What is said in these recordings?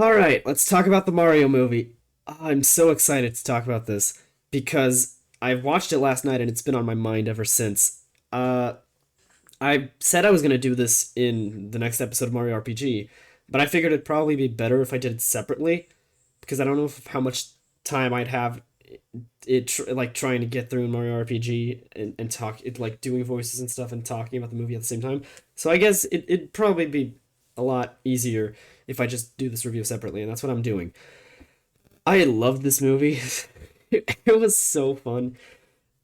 All right, let's talk about the Mario movie. I'm so excited to talk about this because I watched it last night and it's been on my mind ever since. Uh, I said I was going to do this in the next episode of Mario RPG, but I figured it'd probably be better if I did it separately because I don't know how much time I'd have like trying to get through Mario RPG and talk it like doing voices and stuff and talking about the movie at the same time. So I guess it'd probably be a lot easier if I just do this review separately, and that's what I'm doing. I loved this movie. It was so fun.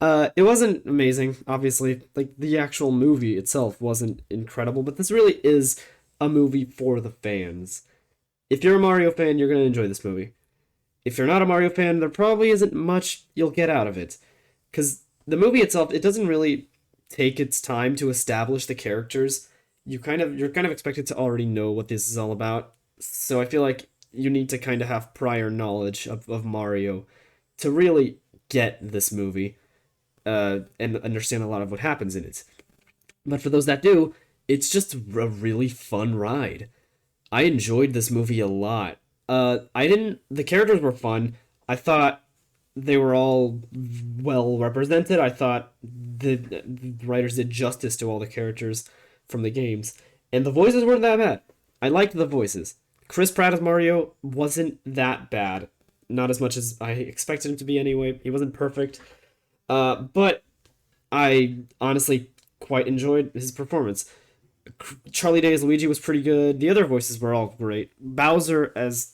It wasn't amazing, obviously. Like the actual movie itself wasn't incredible, but this really is a movie for the fans. If you're a Mario fan, you're gonna enjoy this movie. If you're not a Mario fan, there probably isn't much you'll get out of it. Because the movie itself, it doesn't really take its time to establish the characters. You're kind of expected to already know what this is all about. So I feel like you need to kind of have prior knowledge of Mario to really get this movie and understand a lot of what happens in it. But for those that do, it's just a really fun ride. I enjoyed this movie a lot. I didn't. The characters were fun. I thought they were all well represented. I thought the writers did justice to all the characters from the games, and the voices weren't that bad. I liked the voices. Chris Pratt as Mario wasn't that bad. Not as much as I expected him to be anyway. He wasn't perfect. But I honestly quite enjoyed his performance. Charlie Day as Luigi was pretty good. The other voices were all great. Bowser as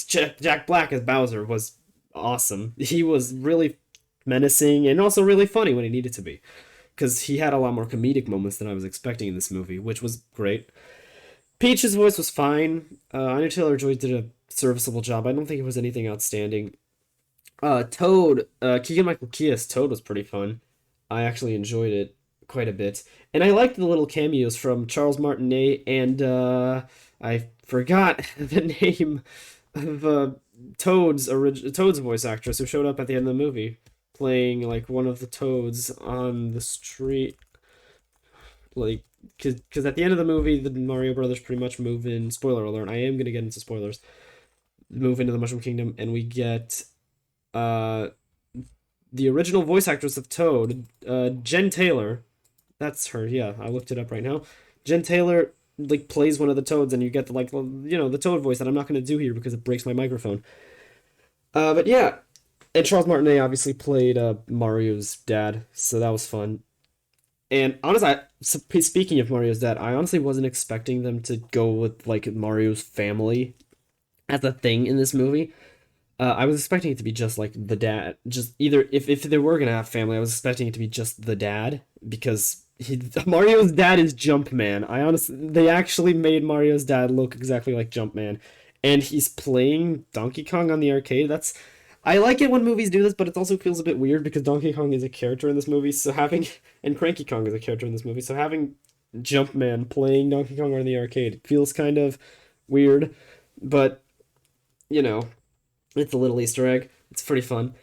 Jack Black as Bowser was awesome. He was really menacing and also really funny when he needed to be, because he had a lot more comedic moments than I was expecting in this movie, which was great. Peach's voice was fine. Anya Taylor-Joy did a serviceable job. I don't think it was anything outstanding. Toad, Keegan-Michael Key as Toad was pretty fun. I actually enjoyed it quite a bit, and I liked the little cameos from Charles Martinet and I forgot the name of Toad's voice actress who showed up at the end of the movie, playing like one of the Toads on the street. Like, because at the end of the movie, the Mario Brothers pretty much move in. Spoiler alert! I am gonna get into spoilers. Move into the Mushroom Kingdom, and we get uh the original voice actress of Toad, Jen Taylor. That's her. Yeah, I looked it up right now. Jen Taylor like plays one of the Toads, and you get the like the Toad voice that I'm not gonna do here because it breaks my microphone. But yeah, and Charles Martinet obviously played Mario's dad, so that was fun. And honestly, speaking of Mario's dad, I honestly wasn't expecting them to go with like Mario's family as a thing in this movie. I was expecting it to be just like the dad, just either if they were gonna have family, I was expecting it to be just the dad because Mario's dad is Jumpman. I honestly, they actually made Mario's dad look exactly like Jumpman, and he's playing Donkey Kong on the arcade. I like it when movies do this, but it also feels a bit weird because Donkey Kong is a character in this movie, so having and Cranky Kong is a character in this movie, so having Jumpman playing Donkey Kong on the arcade feels kind of weird, but you know it's a little Easter egg. It's pretty fun.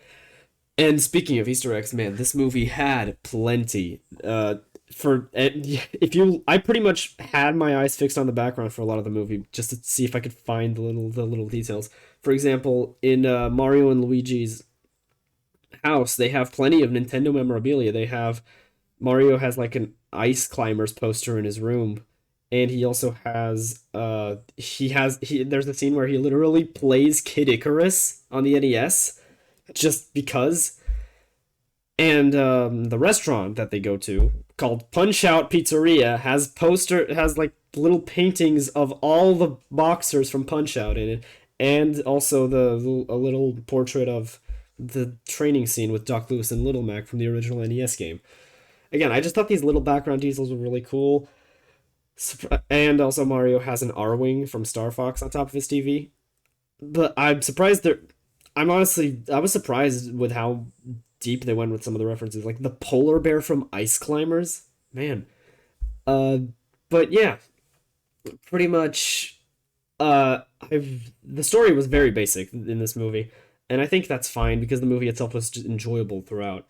And speaking of Easter eggs, man, this movie had plenty. I pretty much had my eyes fixed on the background for a lot of the movie just to see if I could find the little details. For example, in Mario and Luigi's house, they have plenty of Nintendo memorabilia. Mario has like an ice climbers poster in his room, and he also has he there's a scene where he literally plays Kid Icarus on the NES just because. And the restaurant that they go to, called Punch Out Pizzeria, has like little paintings of all the boxers from Punch Out in it, and also a little portrait of the training scene with Doc Lewis and Little Mac from the original NES game. Again, I just thought these little background details were really cool. And also Mario has an R-wing from Star Fox on top of his TV. But I'm surprised there. I was surprised with how deep they went with some of the references, like the polar bear from Ice Climbers. Man. Uh, but yeah, pretty much. The story was very basic in this movie, and I think that's fine because the movie itself was just enjoyable throughout.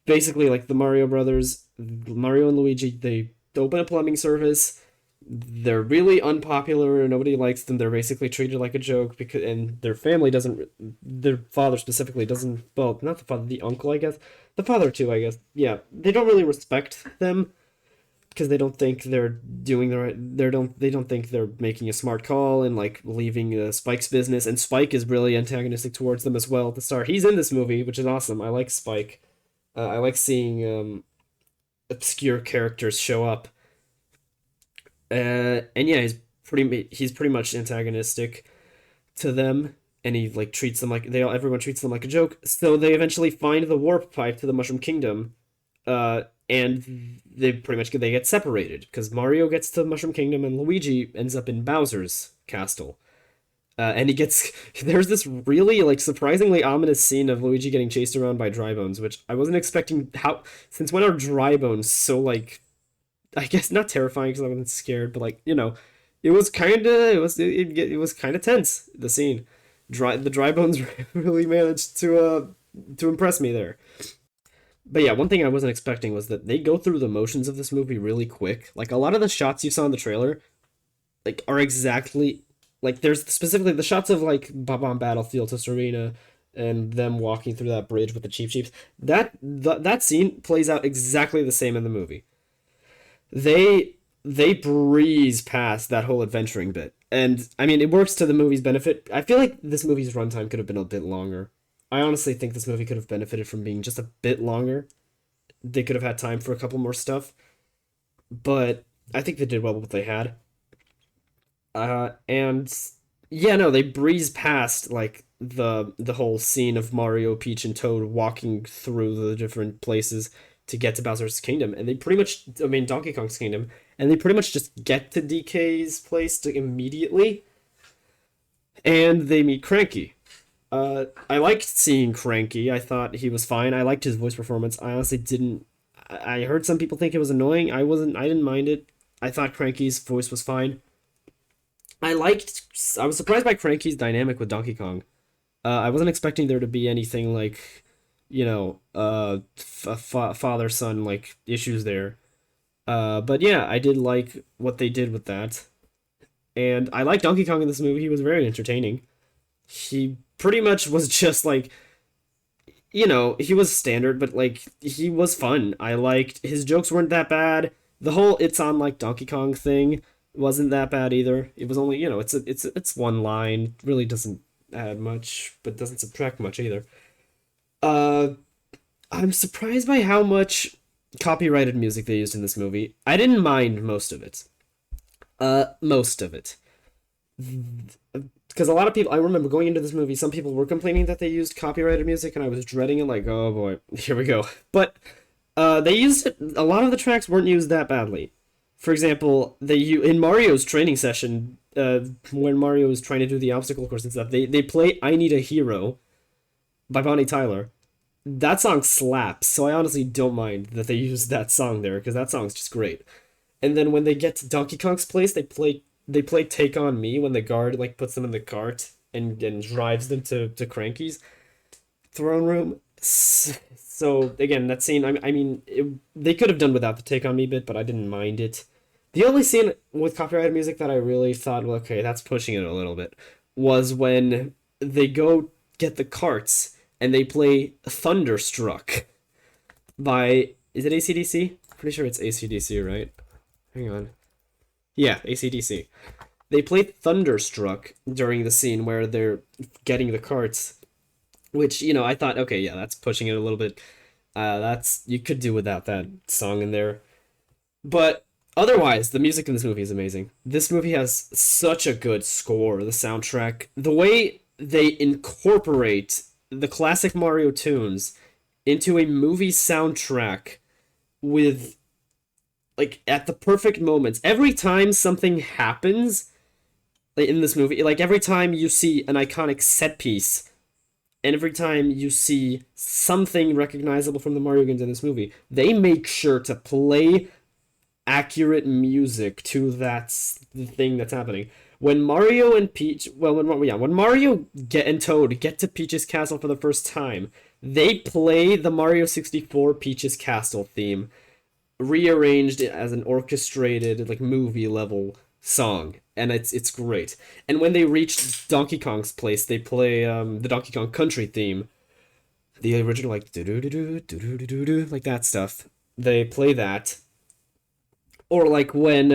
Basically, like the Mario Brothers, Mario and Luigi, they open a plumbing service. They're really unpopular. Nobody likes them. They're basically treated like a joke because, and their family doesn't. Their father specifically doesn't. Well, not the father, the uncle, I guess. The father too, I guess. Yeah, they don't really respect them because they don't think they're doing the right. They don't think they're making a smart call and like leaving Spike's business. And Spike is really antagonistic towards them as well at the start. He's in this movie, which is awesome. I like Spike. I like seeing obscure characters show up. And yeah, he's pretty much antagonistic to them, and he like treats them like everyone treats them like a joke. So they eventually find the warp pipe to the Mushroom Kingdom, and they get separated because Mario gets to Mushroom Kingdom and Luigi ends up in Bowser's castle. And he gets there's this really like surprisingly ominous scene of Luigi getting chased around by dry bones, which I wasn't expecting. How since when are dry bones so like I guess not terrifying because I wasn't scared, but like it was kind of it was kind of tense. The scene, the dry bones really managed to impress me there. But yeah, one thing I wasn't expecting was that they go through the motions of this movie really quick. Like a lot of the shots you saw in the trailer, like are exactly like there's specifically the shots of like Bob-on Battlefield to Serena and them walking through that bridge with the Cheap Cheeps. That scene plays out exactly the same in the movie. They breeze past that whole adventuring bit. And I mean, it works to the movie's benefit. I feel like this movie's runtime could have been a bit longer. I honestly think this movie could have benefited from being just a bit longer. They could have had time for a couple more stuff, but I think they did well with what they had. And yeah, no, they breeze past like the whole scene of Mario, Peach, and Toad walking through the different places to get to Bowser's Kingdom, and they pretty much, I mean, Donkey Kong's Kingdom, and they pretty much just get to DK's place immediately, and they meet Cranky. I liked seeing Cranky. I thought he was fine. I liked his voice performance. I honestly didn't. I heard some people think it was annoying. I wasn't. I didn't mind it. I thought Cranky's voice was fine. I liked. I was surprised by Cranky's dynamic with Donkey Kong. I wasn't expecting there to be anything like, father son like issues there. But yeah, I did like what they did with that, and I like Donkey Kong in this movie. He was very entertaining. He pretty much was just like, he was standard, but like he was fun. I liked his jokes weren't that bad. The whole "it's on like Donkey Kong" thing wasn't that bad either. It was only it's one line, really doesn't add much, but doesn't subtract much either. Uh, I'm surprised by how much copyrighted music they used in this movie. I didn't mind most of it. Most of it. Because a lot of people, I remember going into this movie, some people were complaining that they used copyrighted music, and I was dreading it, like, oh boy, here we go. But they used it. A lot of the tracks weren't used that badly. For example, in Mario's training session, when Mario is trying to do the obstacle course and stuff, they play "I Need a Hero" by Bonnie Tyler. That song slaps, so I honestly don't mind that they used that song there because that song's just great. And then when they get to Donkey Kong's place, they play "Take on Me" when the guard like puts them in the cart and drives them to Cranky's throne room. So again, that scene, I mean, they could have done without the "Take on Me" bit, but I didn't mind it. The only scene with copyrighted music that I really thought, well, okay, that's pushing it a little bit, was when they go get the carts and they play "Thunderstruck" by, is it AC/DC? Pretty sure it's AC/DC, right? Hang on. Yeah, AC/DC. They play "Thunderstruck" during the scene where they're getting the carts, which, I thought, okay, yeah, that's pushing it a little bit. That's you could do without that song in there. But otherwise, the music in this movie is amazing. This movie has such a good score, the soundtrack, the way they incorporate the classic Mario tunes into a movie soundtrack with like at the perfect moments. Every time something happens like, in this movie, like every time you see an iconic set piece and every time you see something recognizable from the Mario games in this movie, they make sure to play accurate music to the thing that's happening. When Mario and Peach, well, when Mario and Toad get to Peach's castle for the first time, they play the Mario 64 Peach's Castle theme rearranged it as an orchestrated like movie level song, and it's great. And when they reach Donkey Kong's place, they play the Donkey Kong Country theme, the original like do do do do do do do do like that stuff. They play that, or like when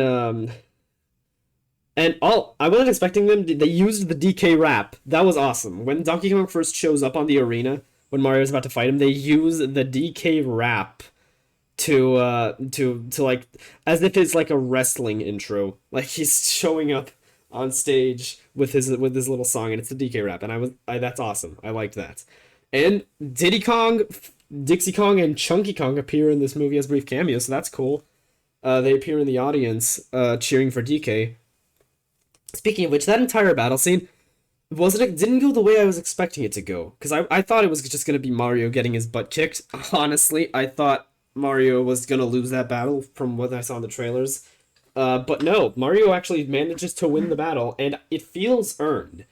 and all I wasn't expecting them. They used the DK rap. That was awesome. When Donkey Kong first shows up on the arena, when Mario's about to fight him, they use the DK rap to like as if it's like a wrestling intro. Like he's showing up on stage with his little song, and it's the DK rap, and that's awesome. I liked that. And Diddy Kong, Dixie Kong, and Chunky Kong appear in this movie as brief cameos, so that's cool. They appear in the audience, cheering for DK. Speaking of which, that entire battle scene wasn't it didn't go the way I was expecting it to go. Because I thought it was just gonna be Mario getting his butt kicked. Honestly, I thought Mario was gonna lose that battle from what I saw in the trailers. But no, Mario actually manages to win the battle, and it feels earned.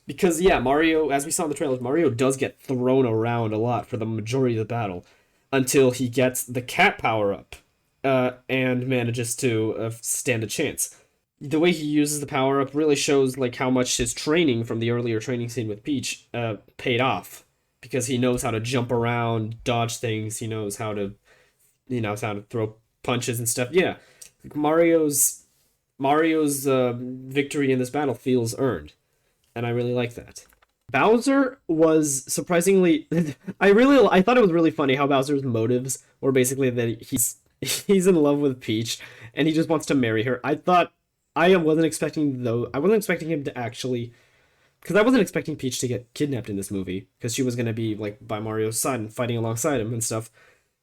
Because yeah, Mario, as we saw in the trailers, Mario does get thrown around a lot for the majority of the battle until he gets the cat power up, and manages to stand a chance. The way he uses the power up really shows like how much his training from the earlier training scene with Peach paid off, because he knows how to jump around, dodge things. He knows how to throw punches and stuff. Yeah, like Mario's victory in this battle feels earned, and I really like that. Bowser was surprisingly I thought it was really funny how Bowser's motives were basically that he's in love with Peach and he just wants to marry her. I wasn't expecting though. I wasn't expecting him to actually, because I wasn't expecting Peach to get kidnapped in this movie, because she was gonna be like by Mario's side and fighting alongside him and stuff.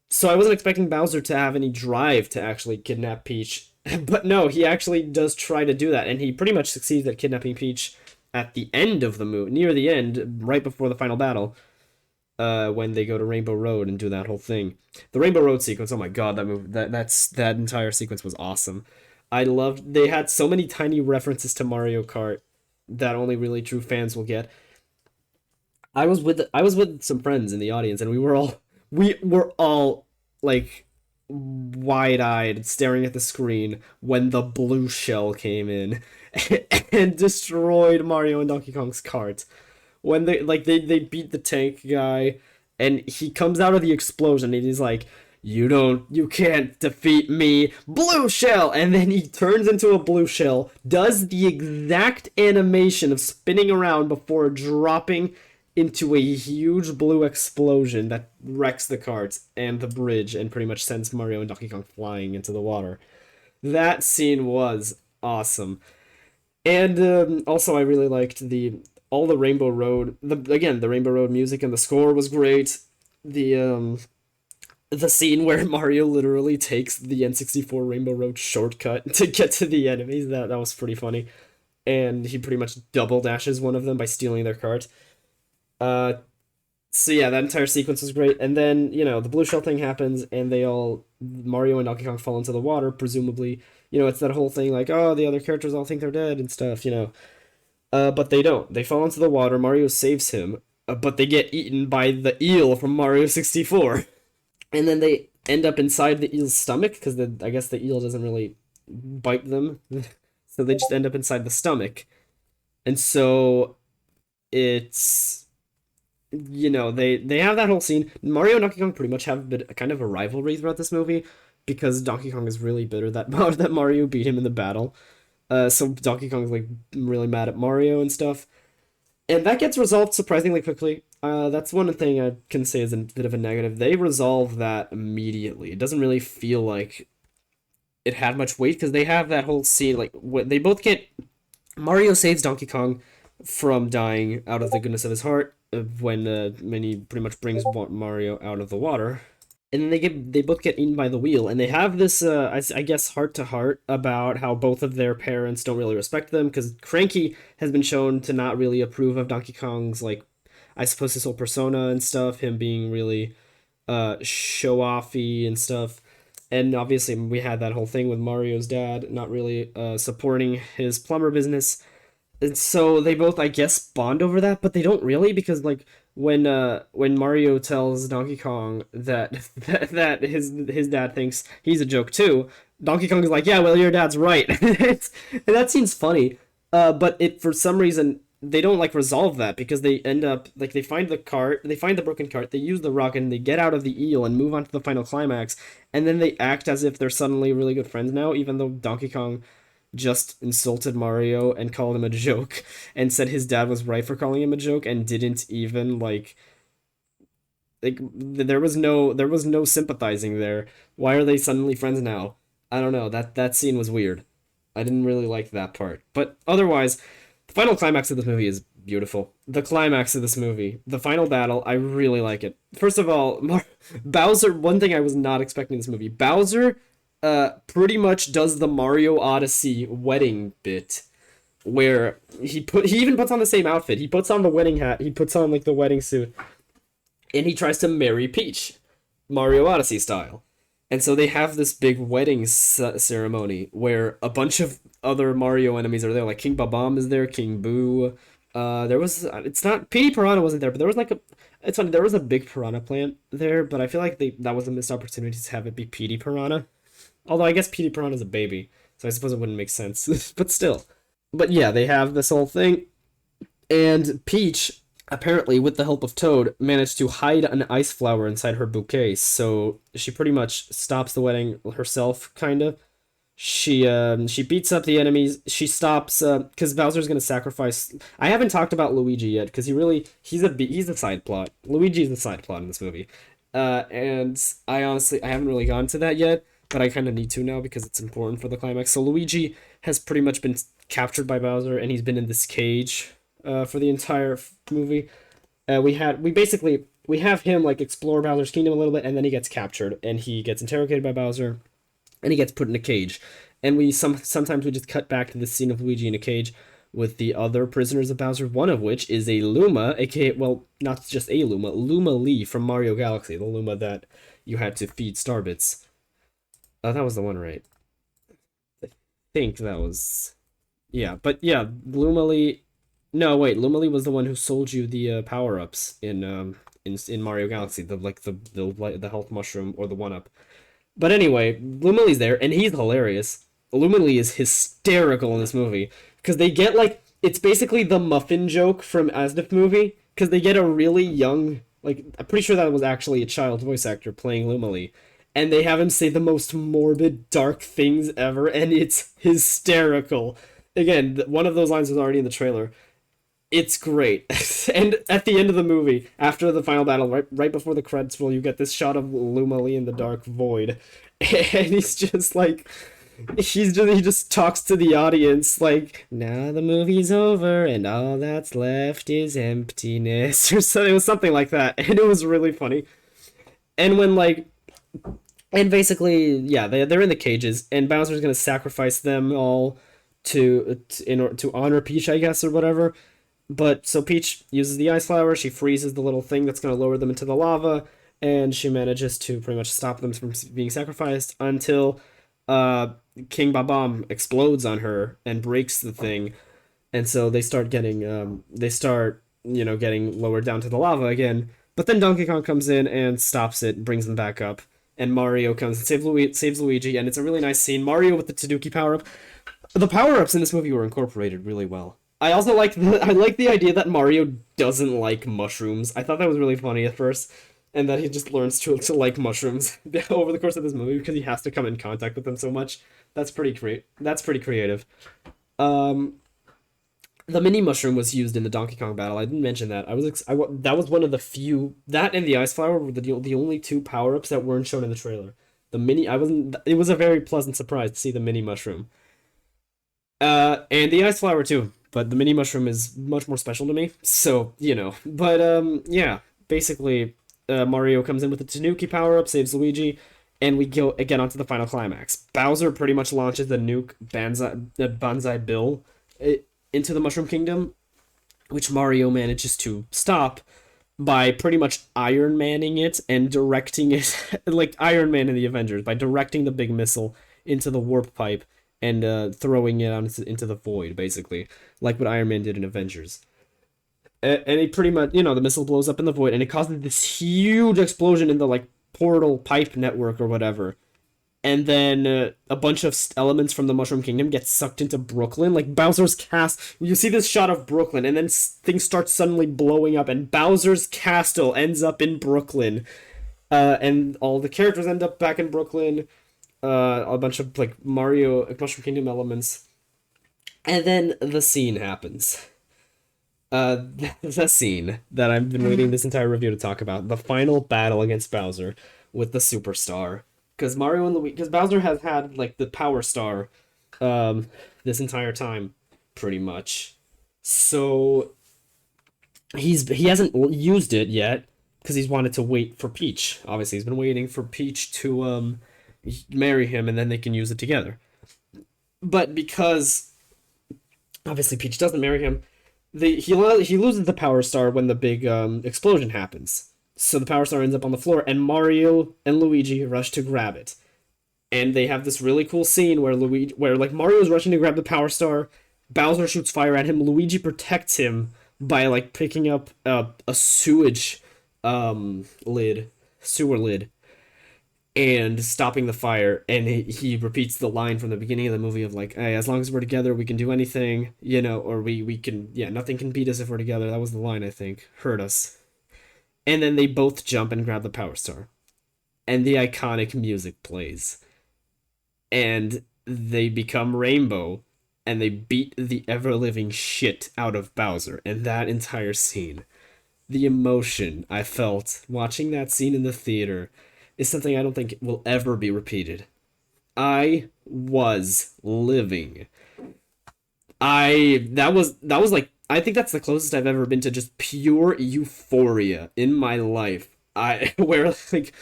So I wasn't expecting Bowser to have any drive to actually kidnap Peach, but no, he actually does try to do that, and he pretty much succeeds at kidnapping Peach at the end of the movie, near the end, right before the final battle. When they go to Rainbow Road and do that whole thing, the Rainbow Road sequence. Oh my god, that entire sequence was awesome. I loved. They had so many tiny references to Mario Kart that only really true fans will get. I was with some friends in the audience, and we were all like wide eyed, staring at the screen when the blue shell came in and destroyed Mario and Donkey Kong's cart. When they beat the tank guy, and he comes out of the explosion and he's like, you can't defeat me, blue shell, and then he turns into a blue shell, does the exact animation of spinning around before dropping into a huge blue explosion that wrecks the cart and the bridge and pretty much sends Mario and Donkey Kong flying into the water. That scene was awesome. And also, I really liked the Rainbow Road. The Rainbow Road music and the score was great. The scene where Mario literally takes the N64 Rainbow Road shortcut to get to the enemies, that was pretty funny. And he pretty much double dashes one of them by stealing their cart. Uh, so yeah, that entire sequence was great. And then, the blue shell thing happens, and Mario and Donkey Kong fall into the water, presumably. It's that whole thing like, oh, the other characters all think they're dead and stuff. But they don't. They fall into the water, Mario saves him, but they get eaten by the eel from Mario 64. And then they end up inside the eel's stomach, because I guess the eel doesn't really bite them. So they just end up inside the stomach. And so it's they have that whole scene. Mario and Donkey Kong pretty much have kind of a rivalry throughout this movie, because Donkey Kong is really bitter that that Mario beat him in the battle. So Donkey Kong's like really mad at Mario and stuff. And that gets resolved surprisingly quickly. That's one thing I can say is a bit of a negative. They resolve that immediately. It doesn't really feel like it had much weight, because they have that whole scene, like, they both get... Mario saves Donkey Kong from dying out of the goodness of his heart when he pretty much brings Mario out of the water. And then they both get eaten by the wheel, and they have this I guess heart to heart about how both of their parents don't really respect them, because Cranky has been shown to not really approve of Donkey Kong's, like, I suppose his whole persona and stuff, him being really show offy and stuff. And obviously we had that whole thing with Mario's dad not really supporting his plumber business. And so they both, I guess, bond over that, but they don't really because like when Mario tells Donkey Kong that that his dad thinks he's a joke too, Donkey Kong is like, yeah, well, your dad's right. And that seems funny. But it for some reason they don't like resolve that because they end up like they find the cart, they find the broken cart, they use the rocket, and they get out of the eel and move on to the final climax, and then they act as if they're suddenly really good friends now, even though Donkey Kong just insulted Mario and called him a joke and said his dad was right for calling him a joke and didn't even like there was no sympathizing there. Why are they suddenly friends now? I don't know. That scene was weird. I didn't really like that part. But otherwise, the final climax of this movie is beautiful. The climax of this movie, the final battle, I really like it. First of all, Bowser, one thing I was not expecting in this movie. Bowser pretty much does the Mario Odyssey wedding bit where he even puts on the same outfit. He puts on the wedding hat, he puts on like the wedding suit, and he tries to marry Peach, Mario Odyssey style. And so they have this big wedding ceremony where a bunch of other Mario enemies are there. Like King Babam is there, King Boo. There was it's not Petey Piranha wasn't there, but there was like a it's funny there was a big piranha plant there, but I feel like that was a missed opportunity to have it be Petey Piranha. Although I guess Petey Piranha is a baby, so I suppose it wouldn't make sense. But still. But yeah, they have this whole thing, and Peach, apparently with the help of Toad, managed to hide an ice flower inside her bouquet. So she pretty much stops the wedding herself, kind of. She beats up the enemies. She stops because Bowser's gonna sacrifice. I haven't talked about Luigi yet because he's a side plot. Luigi's the side plot in this movie, and I haven't really gone to that yet, but I kind of need to now because it's important for the climax. So Luigi has pretty much been captured by Bowser, and he's been in this cage for the entire movie. We have him like explore Bowser's kingdom a little bit, and then he gets captured, and he gets interrogated by Bowser, and he gets put in a cage. And sometimes we just cut back to the scene of Luigi in a cage with the other prisoners of Bowser, one of which is a Luma, aka, well, not just a Luma, Luma Lee from Mario Galaxy, the Luma that you had to feed Starbits. That was the one, right? I think that was. Yeah, but yeah, Luma Lee. No, wait, Luma Lee was the one who sold you the power ups in Mario Galaxy, the health mushroom or the one up. But anyway, Lumilly's there, and he's hilarious. Lumily is hysterical in this movie because they get like it's basically the muffin joke from Asnif movie because they get a really young like I'm pretty sure that was actually a child voice actor playing Lumily, and they have him say the most morbid, dark things ever, and it's hysterical. Again, one of those lines was already in the trailer. It's great. And at the end of the movie, after the final battle, right before the credits roll, you get this shot of Luma Lee in the dark void. And he's just like he just talks to the audience like, now the movie's over and all that's left is emptiness or so it was something like that. And it was really funny. And when like and basically, yeah, they're in the cages, and Bowser's gonna sacrifice them all in order to honor Peach, I guess, or whatever. But so Peach uses the ice flower, she freezes the little thing that's going to lower them into the lava, and she manages to pretty much stop them from being sacrificed until uh, King Babam explodes on her and breaks the thing. And so they start, getting lowered down to the lava again. But then Donkey Kong comes in and stops it, brings them back up. And Mario comes and saves Luigi, and it's a really nice scene. Mario with the Tanuki power up. The power ups in this movie were incorporated really well. I like the idea that Mario doesn't like mushrooms. I thought that was really funny at first, and that he just learns to like mushrooms over the course of this movie because he has to come in contact with them so much. That's pretty creative. Um, the mini mushroom was used in the Donkey Kong battle. I didn't mention that. That was one of the few that and the ice flower were the only two power ups that weren't shown in the trailer. The mini I wasn't. It was a very pleasant surprise to see the mini mushroom. And the ice flower too, but the mini mushroom is much more special to me. So but yeah, basically, Mario comes in with the Tanuki power up, saves Luigi, and we go again onto the final climax. Bowser pretty much launches the nuke Banzai Bill into the Mushroom Kingdom, which Mario manages to stop by pretty much Iron Manning it and directing it like Iron Man in the Avengers by directing the big missile into the warp pipe and throwing it out into the void, basically, like what Iron Man did in Avengers. And it pretty much, the missile blows up in the void, and it causes this huge explosion in the like portal pipe network or whatever. And then a bunch of elements from the Mushroom Kingdom get sucked into Brooklyn. Like Bowser's cast, you see this shot of Brooklyn, and then things start suddenly blowing up, and Bowser's castle ends up in Brooklyn, and all the characters end up back in Brooklyn. A bunch of like Mario Mushroom Kingdom elements, and then the scene happens. The scene that I've been waiting this entire review to talk about, the final battle against Bowser with the Superstar, because Mario and Luigi, because Bowser has had like the Power Star, um, this entire time, pretty much. So he hasn't used it yet because he's wanted to wait for Peach. Obviously, he's been waiting for Peach to marry him, and then they can use it together. But because obviously Peach doesn't marry him, he loses the Power Star when the big explosion happens. So the Power Star ends up on the floor, and Mario and Luigi rush to grab it. And they have this really cool scene where like Mario's rushing to grab the Power Star, Bowser shoots fire at him, Luigi protects him by like picking up a sewage sewer lid, and stopping the fire. And he repeats the line from the beginning of the movie of like, hey, as long as we're together we can do anything, or we can, yeah, nothing can beat us if we're together. That was the line, I think. Hurt us. And then they both jump and grab the Power Star, and the iconic music plays, and they become Rainbow, and they beat the ever-living shit out of Bowser. And that entire scene, the emotion I felt watching that scene in the theater, is something I don't think will ever be repeated. I was living. That was like, I think that's the closest I've ever been to just pure euphoria in my life. I where like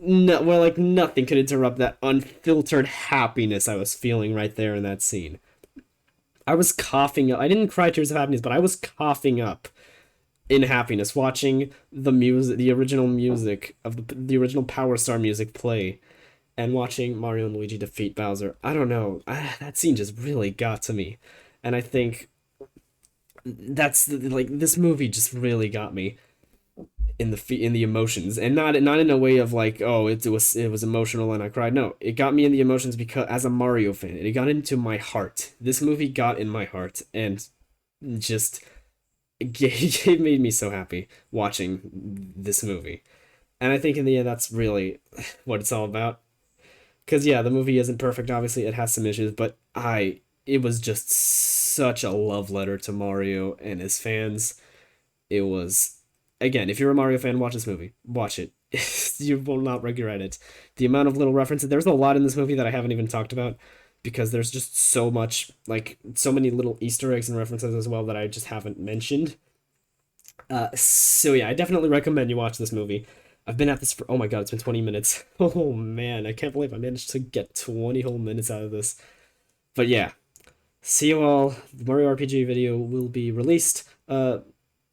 no, where like nothing could interrupt that unfiltered happiness I was feeling right there in that scene. I was coughing up. I didn't cry tears of happiness, but I was coughing up in happiness watching the original music of the original Power Star music play, and watching Mario and Luigi defeat Bowser. I don't know. That scene just really got to me, and I think that's like this movie just really got me in the emotions, and not in a way of like, oh, it was emotional and I cried. No, it got me in the emotions because as a Mario fan, it got into my heart. This movie got in my heart, and just it made me so happy watching this movie. And I think in the end that's really what it's all about. Because yeah, the movie isn't perfect, obviously it has some issues, but it was just such a love letter to Mario and his fans. It was, again, if you're a Mario fan, watch this movie. Watch it. You will not regret it. The amount of little references, there's a lot in this movie that I haven't even talked about, because there's just so much, like so many little Easter eggs and references as well that I just haven't mentioned. So yeah, I definitely recommend you watch this movie. I've been at this for, oh my god, it's been 20 minutes. Oh man, I can't believe I managed to get 20 whole minutes out of this. But yeah, see you all. The Mario RPG video will be released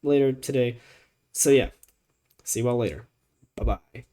later today. So yeah, see you all later. Bye bye.